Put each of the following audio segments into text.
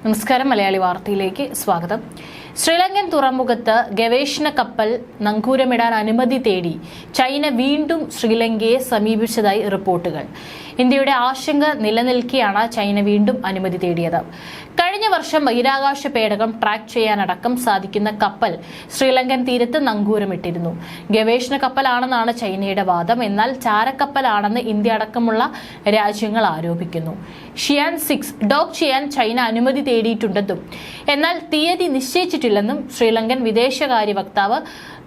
നമസ്കാരം. മലയാളി വാർത്തയിലേക്ക് സ്വാഗതം. ശ്രീലങ്കൻ തുറമുഖത്ത് ഗവേഷണ കപ്പൽ നങ്കൂരമിടാൻ അനുമതി തേടി ചൈന വീണ്ടും ശ്രീലങ്കയെ സമീപിച്ചതായി റിപ്പോർട്ടുകൾ. ഇന്ത്യയുടെ ആശങ്ക നിലനിൽക്കെയാണ് ചൈന വീണ്ടും അനുമതി തേടിയത്. കഴിഞ്ഞ വർഷം ബഹിരാകാശ പേടകം ട്രാക്ക് ചെയ്യാനടക്കം സാധിക്കുന്ന കപ്പൽ ശ്രീലങ്കൻ തീരത്ത് നങ്കൂരമിട്ടിരുന്നു. ഗവേഷണ കപ്പലാണെന്നാണ് ചൈനയുടെ വാദം. എന്നാൽ ചാരക്കപ്പലാണെന്ന് ഇന്ത്യ അടക്കമുള്ള രാജ്യങ്ങൾ ആരോപിക്കുന്നു. ഷിയാൻ 6 ഡോക്ക് ചെയ്യാൻ ചൈന അനുമതി തേടിയിട്ടുണ്ടെന്നും എന്നാൽ തീയതി നിശ്ചയിച്ചിട്ടില്ലെന്നും ശ്രീലങ്കൻ വിദേശകാര്യ വക്താവ്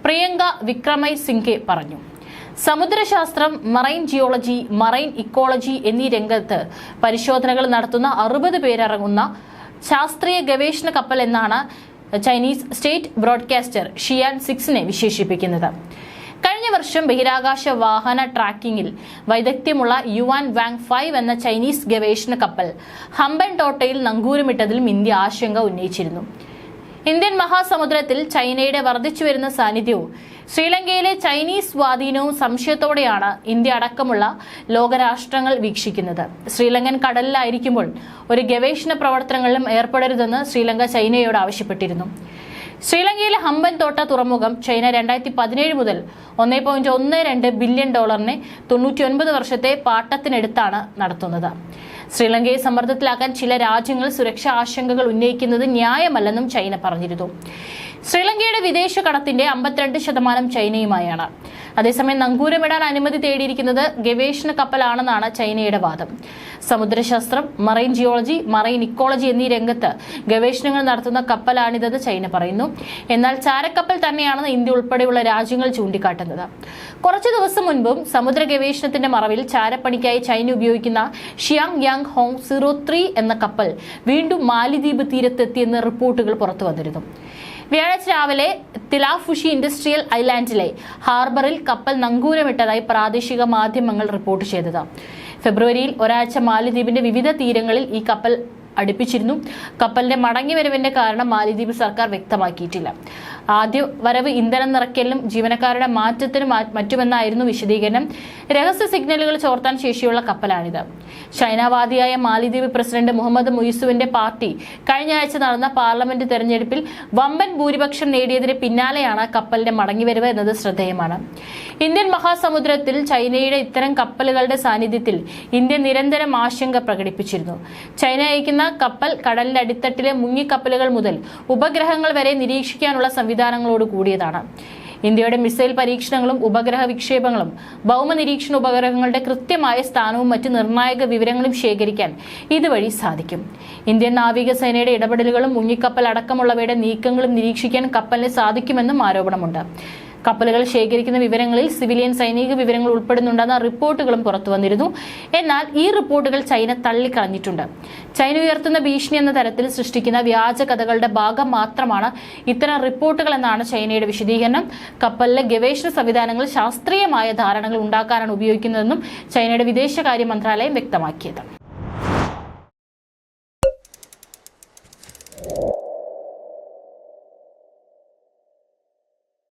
പ്രിയങ്ക വിക്രമസിംഘെ പറഞ്ഞു. സമുദ്രശാസ്ത്രം, മറൈൻ ജിയോളജി, മറൈൻ ഇക്കോളജി എന്നീ രംഗത്ത് പരിശോധനകൾ നടത്തുന്ന 60 പേരടങ്ങുന്ന ശാസ്ത്രീയ ഗവേഷണ കപ്പൽ എന്നാണ് ചൈനീസ് സ്റ്റേറ്റ് ബ്രോഡ്കാസ്റ്റർ ഷിയാൻ 6നെ വിശേഷിപ്പിക്കുന്നത്. കഴിഞ്ഞ വർഷം ബഹിരാകാശ വാഹന ട്രാക്കിംഗിൽ വൈദഗ്ധ്യമുള്ള യുവാൻ വാങ് 5 എന്ന ചൈനീസ് ഗവേഷണ കപ്പൽ ഹംബൻ ടോട്ടയിൽ നങ്കൂരമിട്ടതിലും ഇന്ത്യ ആശങ്ക ഉന്നയിച്ചിരുന്നു. ഇന്ത്യൻ മഹാസമുദ്രത്തിൽ ചൈനയുടെ വർദ്ധിച്ചുവരുന്ന സാന്നിധ്യവും ശ്രീലങ്കയിലെ ചൈനീസ് സ്വാധീനവും സംശയത്തോടെയാണ് ഇന്ത്യ അടക്കമുള്ള ലോകരാഷ്ട്രങ്ങൾ വീക്ഷിക്കുന്നത്. ശ്രീലങ്കൻ കടലിലായിരിക്കുമ്പോൾ ഒരു ഗവേഷണ പ്രവർത്തനങ്ങളിലും ഏർപ്പെടരുതെന്ന് ശ്രീലങ്ക ചൈനയോട് ആവശ്യപ്പെട്ടിരുന്നു. ശ്രീലങ്കയിലെ ഹംബൻ തോട്ട തുറമുഖം ചൈന 2017 മുതൽ $1.12 ബില്യൺ 99 വർഷത്തെ പാട്ടത്തിനെടുത്താണ് നടത്തുന്നത്. ശ്രീലങ്കയെ സമ്മർദ്ദത്തിലാക്കാൻ ചില രാജ്യങ്ങൾ സുരക്ഷാ ആശങ്കകൾ ഉന്നയിക്കുന്നത് ന്യായമല്ലെന്നും ചൈന പറഞ്ഞിരുന്നു. ശ്രീലങ്കയുടെ വിദേശ കടത്തിന്റെ 52% ചൈനയുമായാണ്. അതേസമയം നങ്കൂരമിടാൻ അനുമതി തേടിയിരിക്കുന്നത് ഗവേഷണ കപ്പലാണെന്നാണ് ചൈനയുടെ വാദം. സമുദ്രശാസ്ത്രം, മറൈൻ ജിയോളജി, മറൈൻ ഇക്കോളജി എന്നീ രംഗത്ത് ഗവേഷണങ്ങൾ നടത്തുന്ന കപ്പലാണിതെന്ന് ചൈന പറയുന്നു. എന്നാൽ ചാരക്കപ്പൽ തന്നെയാണെന്ന് ഇന്ത്യ ഉൾപ്പെടെയുള്ള രാജ്യങ്ങൾ ചൂണ്ടിക്കാട്ടുന്നത്. കുറച്ചു ദിവസം മുൻപും സമുദ്ര ഗവേഷണത്തിന്റെ മറവിൽ ചാരപ്പണിക്കായി ചൈന ഉപയോഗിക്കുന്ന ഷിയാങ് യാങ് ഹോങ് 03 എന്ന കപ്പൽ വീണ്ടും മാലിദ്വീപ് തീരത്തെത്തിയെന്ന് റിപ്പോർട്ടുകൾ പുറത്തു വന്നിരുന്നു. വ്യാഴാഴ്ച രാവിലെ തിലാഫുഷി ഇൻഡസ്ട്രിയൽ ഐലാൻഡിലെ ഹാർബറിൽ കപ്പൽ നങ്കൂരമിട്ടതായി പ്രാദേശിക മാധ്യമങ്ങൾ റിപ്പോർട്ട് ചെയ്തത്. ഫെബ്രുവരിയിൽ ഒരാഴ്ച മാലിദ്വീപിന്റെ വിവിധ തീരങ്ങളിൽ ഈ കപ്പൽ അടുപ്പിച്ചിരുന്നു. കപ്പലിന്റെ മടങ്ങിവരവിന്റെ കാരണം മാലിദ്വീപ് സർക്കാർ വ്യക്തമാക്കിയിട്ടില്ല. ആദ്യ വരവ് ഇന്ധനം നിറയ്ക്കലിനും ജീവനക്കാരുടെ മാറ്റത്തിനും മറ്റുമെന്നായിരുന്നു വിശദീകരണം. രഹസ്യ സിഗ്നലുകൾ ചോർത്താൻ ശേഷിയുള്ള കപ്പലാണിത്. ചൈനാവാദിയായ മാലിദ്വീപ് പ്രസിഡന്റ് മുഹമ്മദ് മുയിസുവിന്റെ പാർട്ടി കഴിഞ്ഞ ആഴ്ച നടന്ന പാർലമെന്റ് തെരഞ്ഞെടുപ്പിൽ വമ്പൻ ഭൂരിപക്ഷം നേടിയതിന് പിന്നാലെയാണ് കപ്പലിന്റെ മടങ്ങിവരവ് എന്നത് ശ്രദ്ധേയമാണ്. ഇന്ത്യൻ മഹാസമുദ്രത്തിൽ ചൈനയുടെ ഇത്തരം കപ്പലുകളുടെ സാന്നിധ്യത്തിൽ ഇന്ത്യ നിരന്തരം ആശങ്ക പ്രകടിപ്പിച്ചിരുന്നു. ചൈന അയക്കുന്ന കപ്പൽ കടലിന്റെ അടിത്തട്ടിലെ മുങ്ങിക്കപ്പലുകൾ മുതൽ ഉപഗ്രഹങ്ങൾ വരെ നിരീക്ഷിക്കാനുള്ള സംവിധാനങ്ങളോട് കൂടിയതാണ്. ഇന്ത്യയുടെ മിസൈൽ പരീക്ഷണങ്ങളും ഉപഗ്രഹ വിക്ഷേപങ്ങളും ഭൗമ നിരീക്ഷണ ഉപഗ്രഹങ്ങളുടെ കൃത്യമായ സ്ഥാനവും മറ്റ് നിർണായക വിവരങ്ങളും ശേഖരിക്കാൻ ഇതുവഴി സാധിക്കും. ഇന്ത്യൻ നാവികസേനയുടെ ഇടപെടലുകളും മുങ്ങിക്കപ്പൽ അടക്കമുള്ളവയുടെ നീക്കങ്ങളും നിരീക്ഷിക്കാൻ കപ്പലിന് സാധിക്കുമെന്നും ആരോപണമുണ്ട്. കപ്പലുകൾ ശേഖരിക്കുന്ന വിവരങ്ങളിൽ സിവിലിയൻ സൈനിക വിവരങ്ങൾ ഉൾപ്പെടുന്നുണ്ടെന്ന റിപ്പോർട്ടുകളും പുറത്തു വന്നിരുന്നു. എന്നാൽ ഈ റിപ്പോർട്ടുകൾ ചൈന തള്ളിക്കളഞ്ഞിട്ടുണ്ട്. ചൈന ഉയർത്തുന്ന ഭീഷണി എന്ന തരത്തിൽ സൃഷ്ടിക്കുന്ന വ്യാജ കഥകളുടെ ഭാഗം മാത്രമാണ് ഇത്തരം റിപ്പോർട്ടുകൾ എന്നാണ് ചൈനയുടെ വിശദീകരണം. കപ്പലിലെ ഗവേഷണ സംവിധാനങ്ങൾ ശാസ്ത്രീയമായ ധാരണകൾ ഉണ്ടാക്കാനാണ് ഉപയോഗിക്കുന്നതെന്നും ചൈനയുടെ വിദേശകാര്യ മന്ത്രാലയം വ്യക്തമാക്കിയത്.